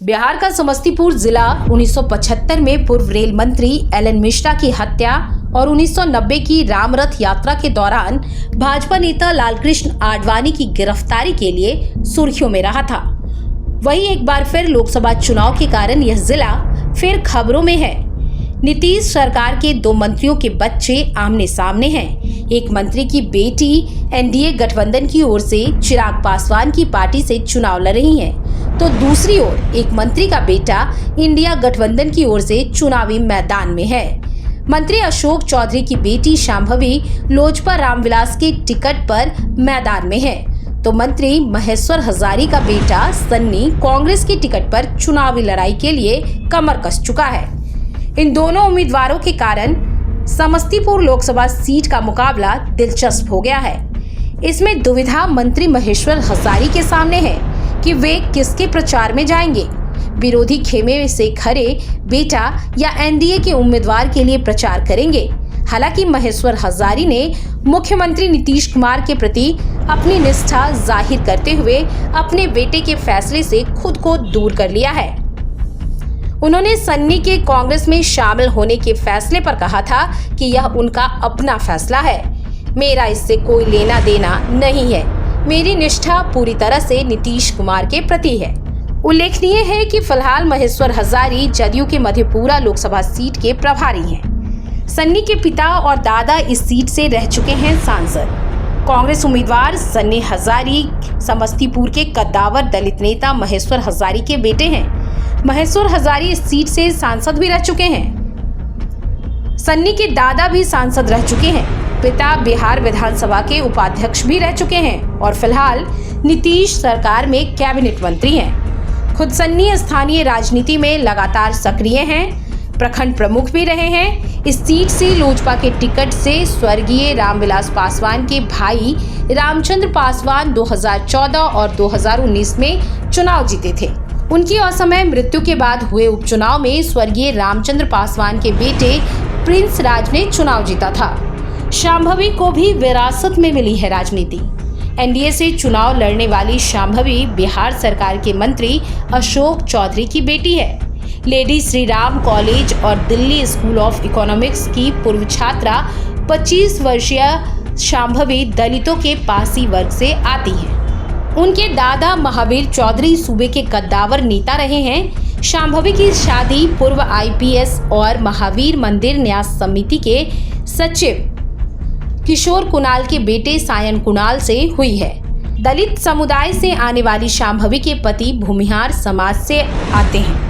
बिहार का समस्तीपुर जिला 1975 में पूर्व रेल मंत्री एल.एन. मिश्रा की हत्या और 1990 की रामरथ यात्रा के दौरान भाजपा नेता लालकृष्ण आडवाणी की गिरफ्तारी के लिए सुर्खियों में रहा था। वहीं एक बार फिर लोकसभा चुनाव के कारण यह जिला फिर खबरों में है। नीतीश सरकार के दो मंत्रियों के बच्चे आमने सामने हैं। एक मंत्री की बेटी एनडीए गठबंधन की ओर से चिराग पासवान की पार्टी से चुनाव लड़ रही हैं, तो दूसरी ओर एक मंत्री का बेटा इंडिया गठबंधन की ओर से चुनावी मैदान में है। मंत्री अशोक चौधरी की बेटी शांभवी लोजपा रामविलास के टिकट पर मैदान में है, तो मंत्री महेश्वर हजारी का बेटा सन्नी कांग्रेस की टिकट पर चुनावी लड़ाई के लिए कमर कस चुका है। इन दोनों उम्मीदवारों के कारण समस्तीपुर लोकसभा सीट का मुकाबला दिलचस्प हो गया है। इसमें दुविधा मंत्री महेश्वर हजारी के सामने है कि वे किसके प्रचार में जाएंगे, विरोधी खेमे से खड़े बेटा या एनडीए के उम्मीदवार के लिए प्रचार करेंगे। हालांकि महेश्वर हजारी ने मुख्यमंत्री नीतीश कुमार के प्रति अपनी निष्ठा जाहिर करते हुए अपने बेटे के फैसले से खुद को दूर कर लिया है। उन्होंने सन्नी के कांग्रेस में शामिल होने के फैसले पर कहा था कि यह उनका अपना फैसला है, मेरा इससे कोई लेना देना नहीं है, मेरी निष्ठा पूरी तरह से नीतीश कुमार के प्रति है। उल्लेखनीय है कि फिलहाल महेश्वर हजारी जदयू के मधेपुरा लोकसभा सीट के प्रभारी हैं। सन्नी के पिता और दादा इस सीट से रह चुके हैं सांसद। कांग्रेस उम्मीदवार सन्नी हजारी समस्तीपुर के कद्दावर दलित नेता महेश्वर हजारी के बेटे हैं। महेश्वर हजारी इस सीट से सांसद भी रह चुके हैं। सन्नी के दादा भी सांसद रह चुके हैं। पिता बिहार विधानसभा के उपाध्यक्ष भी रह चुके हैं और फिलहाल नीतीश सरकार में कैबिनेट मंत्री हैं। खुद सन्नी स्थानीय राजनीति में लगातार सक्रिय हैं, प्रखंड प्रमुख भी रहे हैं। इस सीट से लोजपा के टिकट से स्वर्गीय रामविलास पासवान के भाई रामचंद्र पासवान 2014 और 2019 में चुनाव जीते थे। उनकी असमय मृत्यु के बाद हुए उपचुनाव में स्वर्गीय रामचंद्र पासवान के बेटे प्रिंस राज ने चुनाव जीता था। शांभवी को भी विरासत में मिली है राजनीति। एनडीए से चुनाव लड़ने वाली शांभवी बिहार सरकार के मंत्री अशोक चौधरी की बेटी है। लेडी श्री राम कॉलेज और दिल्ली स्कूल ऑफ इकोनॉमिक्स की पूर्व छात्रा 25 वर्षीय शांभवी दलितों के पासी वर्ग से आती है। उनके दादा महावीर चौधरी सूबे के कद्दावर नेता रहे हैं। शांभवी की शादी पूर्व आईपीएस और महावीर मंदिर न्यास समिति के सचिव किशोर कुणाल के बेटे सायन कुणाल से हुई है। दलित समुदाय से आने वाली शांभवी के पति भूमिहार समाज से आते हैं।